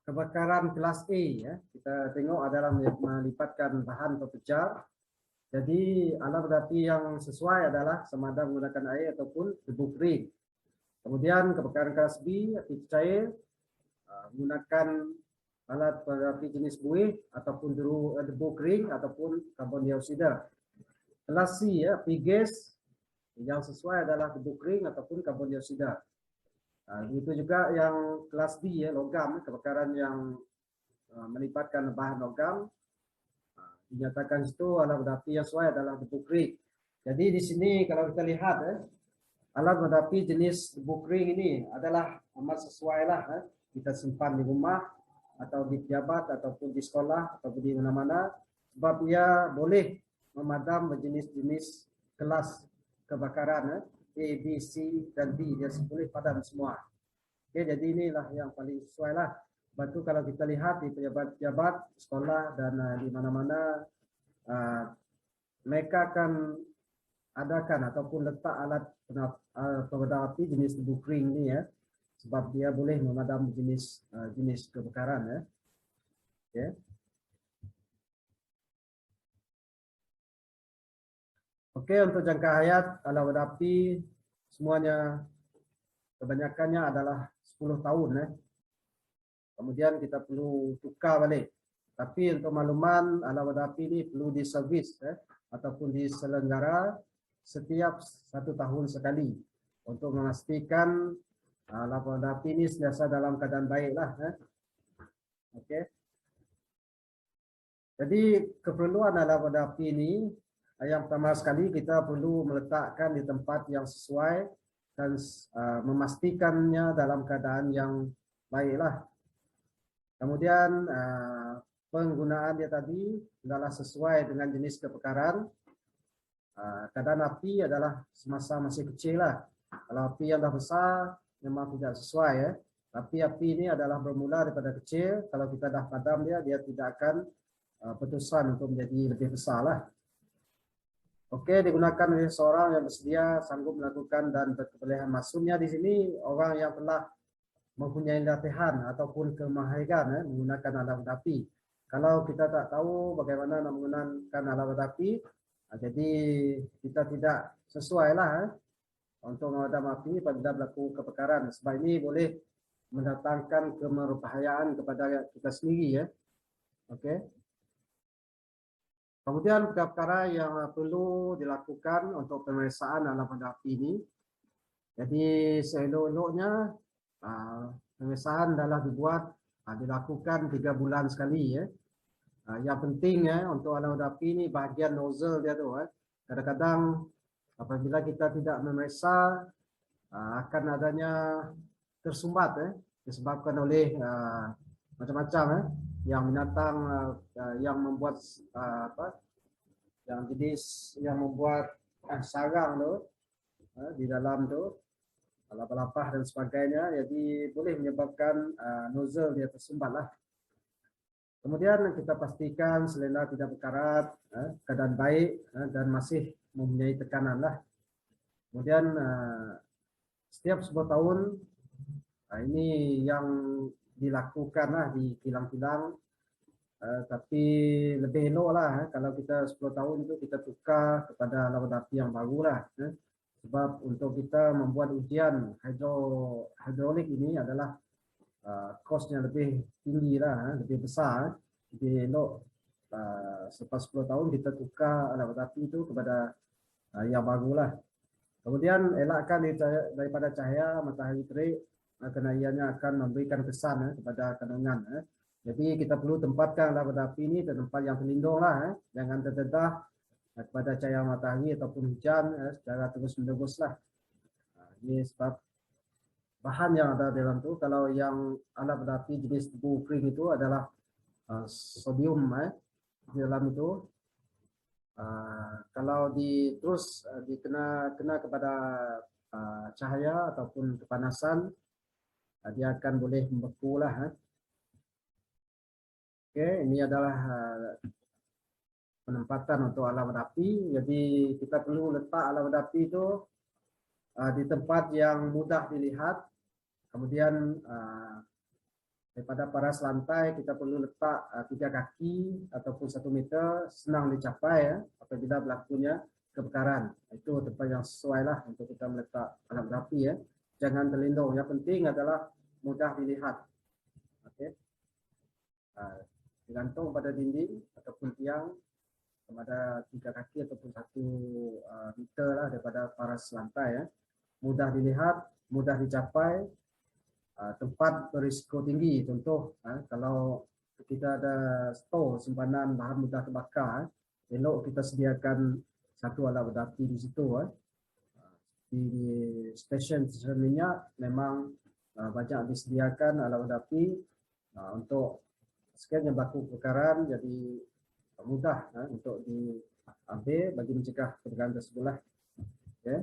kebakaran kelas A kita tengok adalah melibatkan bahan pepecah. Jadi alat pemadam api yang sesuai adalah sama ada menggunakan air ataupun debu kering. Kemudian kebakaran kelas B, api cair, menggunakan alat pemadam api jenis buih ataupun debu kering ataupun karbon dioksida. Kelas C api gas, yang sesuai adalah debu kering ataupun karbon dioksida. Begitu juga yang kelas D logam, kebakaran yang melibatkan bahan logam. Dinyatakan situ alat pemadam api yang sesuai adalah debu kering. Jadi di sini kalau kita lihat alat pemadam api jenis debu kering ini adalah amat sesuai lah kita simpan di rumah atau di pejabat ataupun di sekolah ataupun di mana-mana, sebab ia boleh memadam berjenis-jenis kelas kebakaran A, B, C dan D, dia boleh padam semua. Okey, jadi inilah yang paling sesuai lah. Lepas tu kalau kita lihat di pejabat-pejabat sekolah dan di mana-mana, mereka akan adakan ataupun letak alat pemadam api jenis debu kering ni sebab dia boleh memadam jenis kebakaran Okay. Okey, untuk jangka hayat alat pemadam api semuanya kebanyakannya adalah 10 tahun Kemudian kita perlu tukar balik. Tapi untuk makluman, alat pemadam api ini perlu diservis ataupun diselenggara setiap 1 tahun sekali untuk memastikan alat pemadam api ini sentiasa dalam keadaan baiklah. Okey. Jadi keperluan alat pemadam api ini yang pertama sekali kita perlu meletakkan di tempat yang sesuai dan memastikannya dalam keadaan yang baiklah. Kemudian penggunaan dia tadi adalah sesuai dengan jenis kebakaran Keadaan api adalah semasa masih kecil lah. Kalau api yang dah besar memang tidak sesuai ya. Tapi api ini adalah bermula daripada kecil. Kalau kita dah padam dia tidak akan berterusan untuk menjadi lebih besar lah. Oke, digunakan oleh seorang yang bersedia sanggup melakukan dan berkebolehan. Maksudnya di sini orang yang telah mempunyai latihan ataupun kemahiran menggunakan alat api. Kalau kita tak tahu bagaimana nak menggunakan alat api, jadi kita tidak sesuai lah untuk memadam api apabila berlaku kebakaran. Sebab ini boleh mendatangkan kemerbahayaan kepada kita sendiri ya. Okey. Kemudian perkara yang perlu dilakukan untuk pemeriksaan alat api ini. Jadi seelok-eloknya pemeriksaan adalah dilakukan 3 bulan sekali ya. Yang penting ya untuk alat api ini bahagian nozzle dia tu. Kadang-kadang apabila kita tidak memeriksa akan adanya tersumbat disebabkan oleh macam-macam yang binatang yang membuat yang jenis yang membuat sarang tu di dalam tu lapah-lapah dan sebagainya, jadi boleh menyebabkan nozzle dia tersumbat lah. Kemudian kita pastikan silinder tidak berkarat, keadaan baik dan masih mempunyai tekanan lah. Kemudian setiap 10 tahun ini yang dilakukan lah di kilang-kilang, tapi lebih elok lah kalau kita 10 tahun itu kita tukar kepada alat api yang baru lah. Sebab untuk kita membuat ujian hidrolik ini adalah kosnya lebih tinggi lah, lebih besar. Jadi elok selepas 10 tahun kita tukar alat api itu kepada yang baru lah. Kemudian elakkan daripada cahaya matahari terik kerana ianya akan memberikan kesan kepada kandungan. Jadi kita perlu tempatkan alat api ini di tempat yang terlindung lah. Jangan terdedah kepada cahaya matahari ataupun hujan secara terus-menerus lah. Ini sebab bahan yang ada dalam tu, kalau yang alat api jenis tebu kering itu adalah sodium di dalam itu. Kalau terus dikena kepada cahaya ataupun kepanasan, dia akan boleh membeku lah. Okey, ini adalah penempatan untuk alat api. Jadi kita perlu letak alat api itu di tempat yang mudah dilihat. Kemudian daripada paras lantai kita perlu letak 3 kaki ataupun 1 meter, senang dicapai apabila berlakunya kebakaran. Itu tempat yang sesuai lah untuk kita meletak alat api ya. Jangan terlindung. Yang penting adalah mudah dilihat. Okey. Digantung pada dinding ataupun tiang kepada 3 kaki ataupun 1 meter lah daripada paras lantai ya. Mudah dilihat, mudah dicapai, tempat berisiko tinggi. Contoh kalau kita ada stor simpanan bahan mudah terbakar, elok kita sediakan 1 alat api di situ. Di stesen minyak memang banyak disediakan alat api untuk sekiranya berlaku kebakaran, jadi mudah untuk diambil bagi mencegah kebakaran tersebut lah. Okay.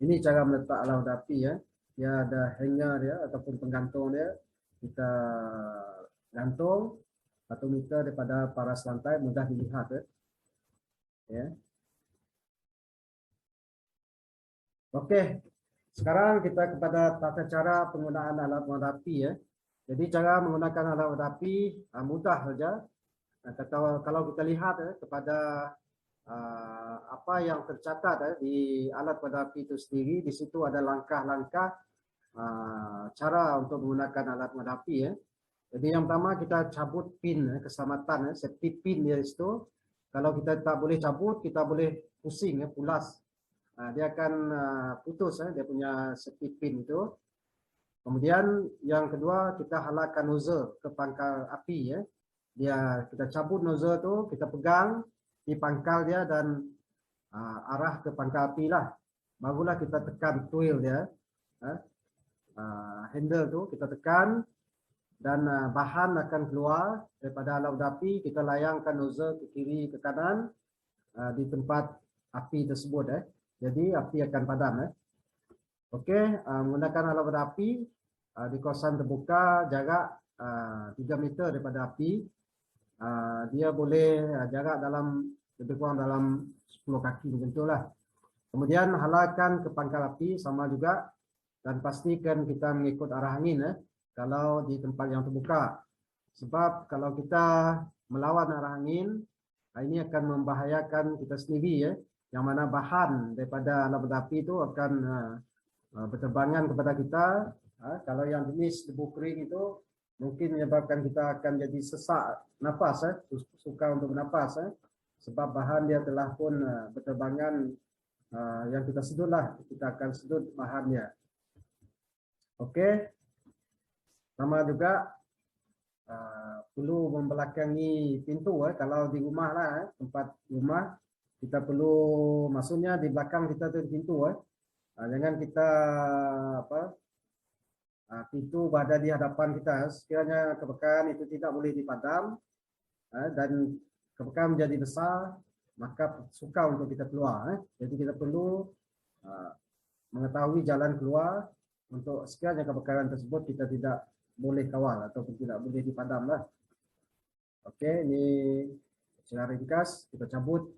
Ini cara meletak alat api ya. Dia ada hanger dia ataupun penggantung dia. Kita gantung 1 meter daripada paras lantai, mudah dilihat ya. Okey. Sekarang kita kepada tata cara penggunaan alat api ya. Jadi cara menggunakan alat api mudah saja. Kalau kita lihat kepada apa yang tercatat di alat api itu sendiri, di situ ada langkah-langkah cara untuk menggunakan alat api ya. Jadi yang pertama kita cabut pin keselamatan safety pin dia itu. Kalau kita tak boleh cabut, kita boleh pusing pulas. Dia akan putus dia punya safety pin itu. Kemudian yang kedua kita halakkan nozzle ke pangkal api ya. Kita cabut nozzle tu, kita pegang di pangkal dia dan arah ke pangkal api lah. Barulah kita tekan twill dia. Handle tu kita tekan dan bahan akan keluar daripada alat api. Kita layangkan nozzle ke kiri ke kanan. di tempat api tersebut. Jadi api akan padam. Okey, menggunakan alat berapi di kawasan terbuka jarak 3 meter daripada api. Dia boleh jarak dalam lebih kurang dalam 10 kaki macam itulah. Kemudian halalkan ke pangkal api sama juga, dan pastikan kita mengikut arah angin kalau di tempat yang terbuka. Sebab kalau kita melawan arah angin, ini akan membahayakan kita sendiri yang mana bahan daripada alat berapi itu akan berterbangan kepada kita. Kalau yang jenis debu kering itu mungkin menyebabkan kita akan jadi sesak nafas, sukar untuk bernafas, sebab bahan dia telah pun berterbangan yang kita sedutlah, kita akan sedut bahannya. Okey, sama juga perlu membelakangi pintu. Kalau di rumah lah, tempat rumah kita perlu, maksudnya di belakang kita tu pintu. Jangan kita pintu berada di hadapan kita. Sekiranya kebakaran itu tidak boleh dipadam dan kebakaran menjadi besar, maka sukar untuk kita keluar. Jadi kita perlu mengetahui jalan keluar untuk sekiranya kebakaran tersebut kita tidak boleh kawal ataupun tidak boleh dipadamlah. Okey, ini secara ringkas kita cabut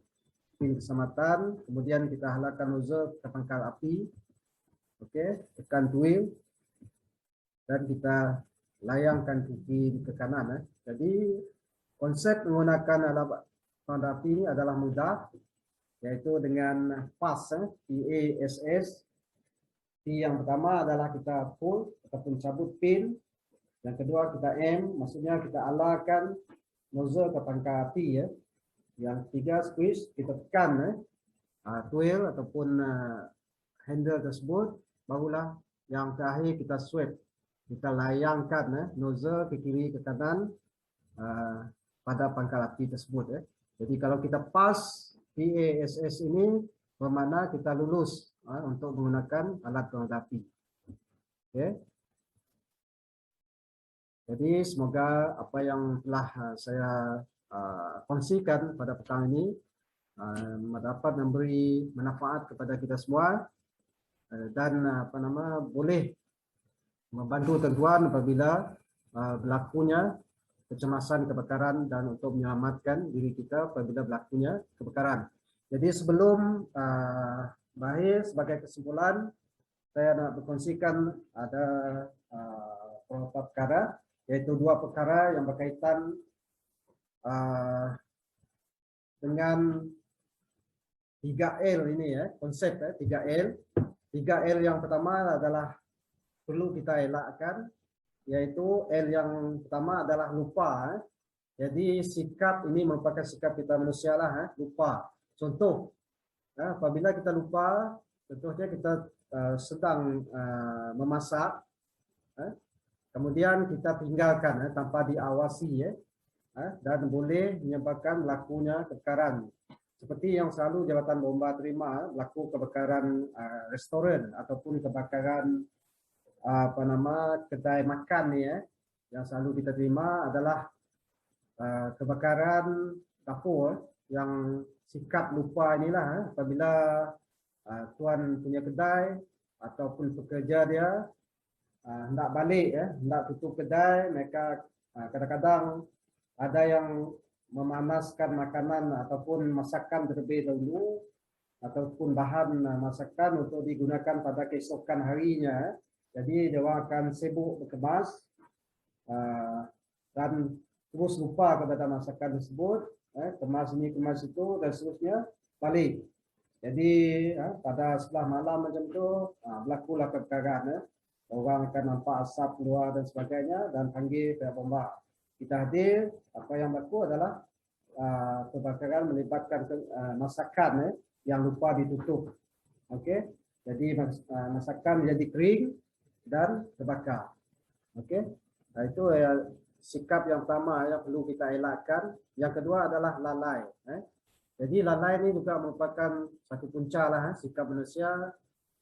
pin keselamatan, kemudian kita halalkan nozzle ke pangkal api. Okey, tekan twin dan kita layangkan kaki ke kanan. Jadi konsep menggunakan alat panel api ini adalah mudah, yaitu dengan PASS, P-A-S-S. P yang pertama adalah kita pull ataupun cabut pin. Yang kedua kita M, maksudnya kita alahkan nozzle ke pangkal api. Yang ketiga squeeze, kita tekan twirl ataupun handle tersebut. Barulah yang terakhir kita sweep, kita layangkan nozzle ke kiri ke kanan pada pangkal api tersebut. Jadi kalau kita pass PASS ini bermakna kita lulus untuk menggunakan alat panel api. Okay. Jadi semoga apa yang telah saya kongsikan pada petang ini dapat memberi manfaat kepada kita semua dan boleh membantu tuan-tuan apabila berlakunya kecemasan kebakaran dan untuk menyelamatkan diri kita apabila berlakunya kebakaran. Jadi sebelum berakhir, sebagai kesimpulan, saya nak berkongsikan ada beberapa perkara, yaitu 2 perkara yang berkaitan dengan 3L ini konsep 3L. 3L yang pertama adalah perlu kita elakkan, yaitu L yang pertama adalah lupa. Jadi sikap ini merupakan sikap kita manusia lah, lupa. Contoh, apabila kita lupa, contohnya kita sedang memasak, kemudian kita tinggalkan tanpa diawasi, dan boleh menyebabkan berlakunya kebakaran. Seperti yang selalu Jabatan Bomba terima, berlaku kebakaran restoran ataupun kebakaran kedai makan ni, yang selalu kita terima adalah kebakaran dapur yang sikap lupa inilah. Apabila tuan punya kedai ataupun pekerja dia hendak balik, hendak tutup kedai, mereka kadang-kadang ada yang memanaskan makanan ataupun masakan terlebih dahulu, ataupun bahan masakan untuk digunakan pada keesokan harinya. Jadi dia akan sibuk berkemas dan terus lupa kepada masakan tersebut, kemas ini kemas itu dan seterusnya, balik. Jadi pada sebelah malam macam tu berlakulah kebakaran. Orang akan nampak asap keluar dan sebagainya dan panggil pihak bomba. Kita hadir, apa yang berlaku adalah kebakaran melibatkan masakan yang lupa ditutup. Okey, jadi masakan menjadi kering dan terbakar. Okey, itu sikap yang pertama yang perlu kita elakkan. Yang kedua adalah lalai. Jadi lalai ini juga merupakan satu punca lah sikap manusia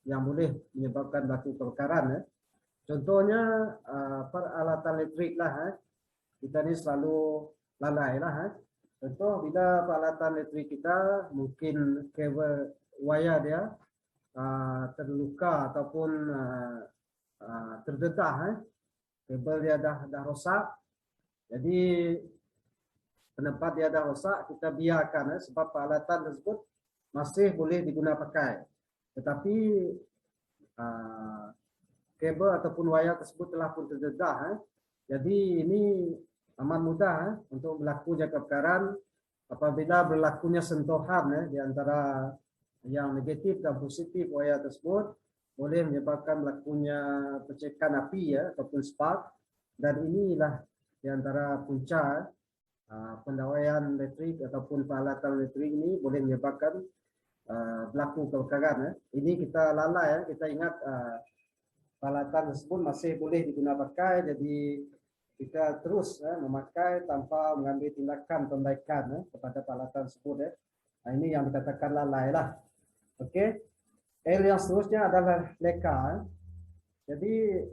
yang boleh menyebabkan berlaku kebakaran. Contohnya peralatan elektrik lah. Kita ni selalu lalai lah. Contoh bila peralatan elektrik kita mungkin kabel wayar dia terluka ataupun terdedah, kabel dia dah rosak. Jadi tempat dia dah rosak, kita biarkan sebab peralatan tersebut masih boleh digunakan pakai. Tetapi kabel ataupun wayar tersebut telah pun terdedah. Jadi ini amat mudah untuk berlakunya kebakaran apabila berlakunya sentuhan di antara yang negatif dan positif wayar tersebut boleh menyebabkan berlakunya percikan api ataupun spark, dan inilah di antara punca pendawaian elektrik ataupun peralatan elektrik ini boleh menyebabkan berlaku kebakaran. Ini kita lalai, kita ingat peralatan tersebut masih boleh digunakan pakai, jadi kita terus memakai tanpa mengambil tindakan perbaikan kepada peralatan tersebut. Ini yang dikatakan lalai lah. Okey. L yang seterusnya adalah leka. Jadi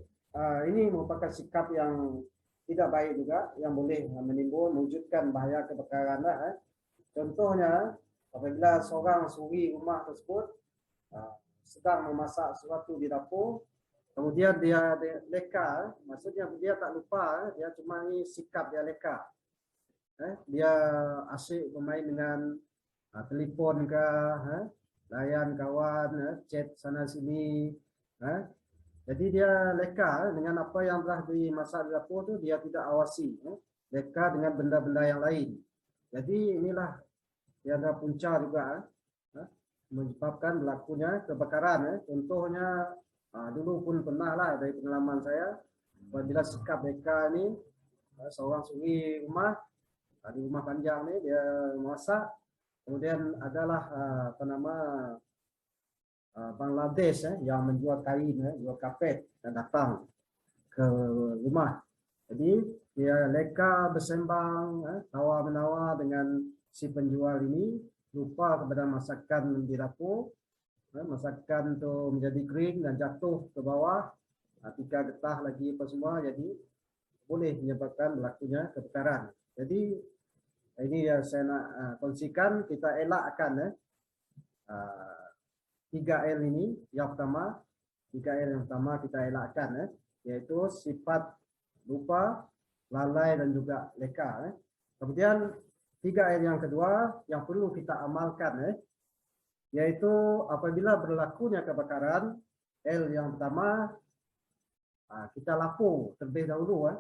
ini merupakan sikap yang tidak baik juga, yang boleh mewujudkan bahaya kebakaran lah. Contohnya apabila seorang suri rumah tersebut sedang memasak sesuatu di dapur, kemudian dia leka, maksudnya dia tak lupa, dia cuma ni sikap dia leka. Dia asyik bermain dengan telefon ke, layan kawan, chat sana sini. Jadi dia leka dengan apa yang telah dimasak di dapur tu, dia tidak awasi. Leka dengan benda-benda yang lain. Jadi inilah yang ada punca juga menyebabkan berlakunya kebakaran. Contohnya dulu pun pernah lah dari pengalaman saya, apabila sikap mereka ni seorang suri rumah di rumah panjang ni, dia masak, kemudian adalah Bangladesh yang menjual kain, jual kapet, dan datang ke rumah. Jadi dia leka bersembang, tawar-menawar dengan si penjual ini, lupa kepada masakan di dapur. Masakan tu menjadi kering dan jatuh ke bawah, ketika getah lagi apa semua, jadi boleh menyebabkan berlakunya kebakaran. Jadi ini yang saya nak kongsikan, kita elakkan 3L ini. Yang pertama, 3L yang pertama kita elakkan, iaitu sifat lupa, lalai dan juga leka. Kemudian 3L yang kedua yang perlu kita amalkan, yaitu apabila berlakunya kebakaran, L yang pertama, kita lapor terlebih dahulu.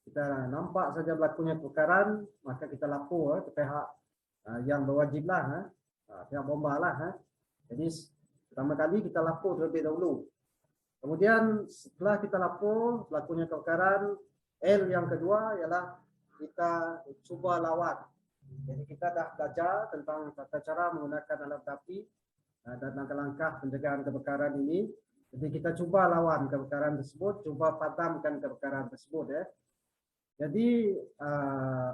Kita nampak saja berlakunya kebakaran, maka kita lapor ke pihak yang berwajib lah, pihak bomba lah. Jadi pertama kali kita lapor terlebih dahulu. Kemudian setelah kita lapor berlakunya kebakaran, L yang kedua ialah kita cuba lawan. Jadi kita dah belajar tentang tata cara menggunakan alat api dan langkah-langkah pencegahan kebakaran ini. Jadi kita cuba lawan kebakaran tersebut, cuba padamkan kebakaran tersebut. Jadi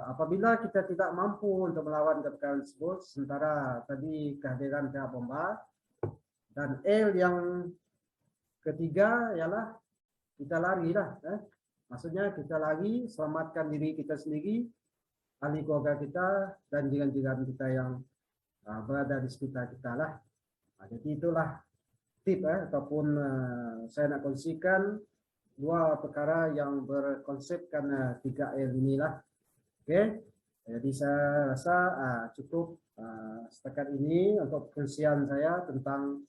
apabila kita tidak mampu untuk melawan kebakaran tersebut, sementara tadi kehadiran pihak bomba, dan L yang ketiga ialah kita lari lah. Maksudnya kita lari, selamatkan diri kita sendiri, ahli keluarga kita, dan jiran-jiran kita yang berada di sekitar kita lah. Jadi itulah tip ataupun saya nak kongsikan dua perkara yang berkonsepkan 3L inilah. Okey. Jadi saya rasa cukup setakat ini untuk perkongsian saya tentang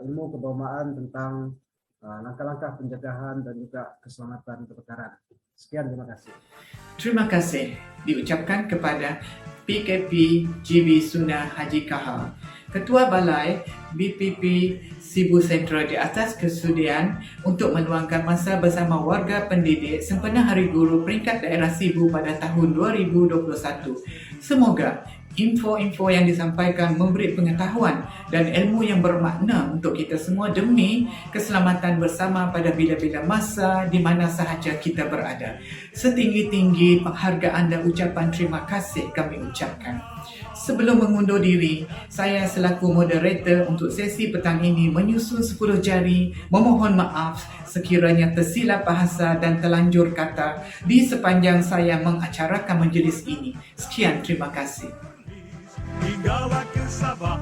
ilmu kebombaan, tentang langkah-langkah pencegahan dan juga keselamatan kebakaran. Sekian, terima kasih. Terima kasih diucapkan kepada PKP GB Sunnah Haji Kahal, Ketua Balai BPP Sibu Sentral, di atas kesudian untuk meluangkan masa bersama warga pendidik sempena Hari Guru peringkat daerah Sibu pada tahun 2021. Semoga Info-info yang disampaikan memberi pengetahuan dan ilmu yang bermakna untuk kita semua demi keselamatan bersama pada bila-bila masa di mana sahaja kita berada. Setinggi-tinggi penghargaan dan ucapan terima kasih kami ucapkan. Sebelum mengundur diri, saya selaku moderator untuk sesi petang ini menyusun 10 jari memohon maaf sekiranya tersilap bahasa dan terlanjur kata di sepanjang saya mengacarakan majlis ini. Sekian, terima kasih. Hingga waktu Sabah